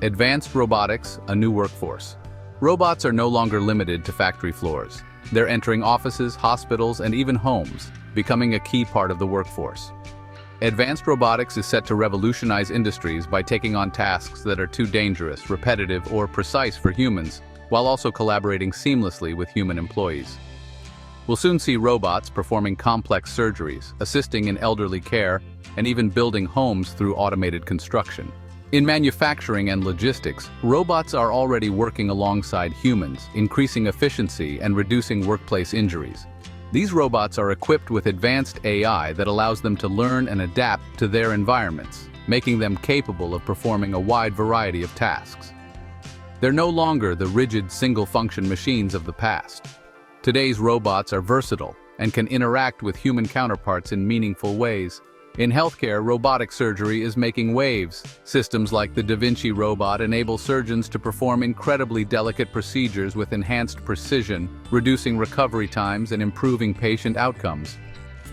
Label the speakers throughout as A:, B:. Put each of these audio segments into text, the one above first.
A: Advanced robotics, a new workforce. Robots are no longer limited to factory floors. They're entering offices, hospitals, and even homes, becoming a key part of the workforce. Advanced robotics is set to revolutionize industries by taking on tasks that are too dangerous, repetitive, or precise for humans, while also collaborating seamlessly with human employees. We'll soon see robots performing complex surgeries, assisting in elderly care, and even building homes through automated construction. In manufacturing and logistics, robots are already working alongside humans, increasing efficiency and reducing workplace injuries. These robots are equipped with advanced AI that allows them to learn and adapt to their environments, making them capable of performing a wide variety of tasks. They're no longer the rigid single-function machines of the past. Today's robots are versatile and can interact with human counterparts in meaningful ways. In healthcare, robotic surgery is making waves. Systems like the Da Vinci robot enable surgeons to perform incredibly delicate procedures with enhanced precision, reducing recovery times and improving patient outcomes.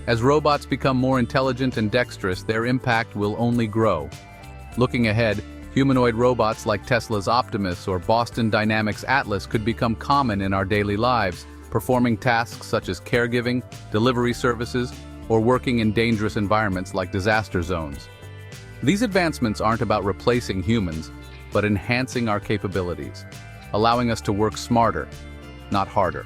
A: As robots become more intelligent and dexterous, their impact will only grow. Looking ahead, humanoid robots like Tesla's Optimus or Boston Dynamics' Atlas could become common in our daily lives, performing tasks such as caregiving, delivery services, or working in dangerous environments like disaster zones. These advancements aren't about replacing humans, but enhancing our capabilities, allowing us to work smarter, not harder.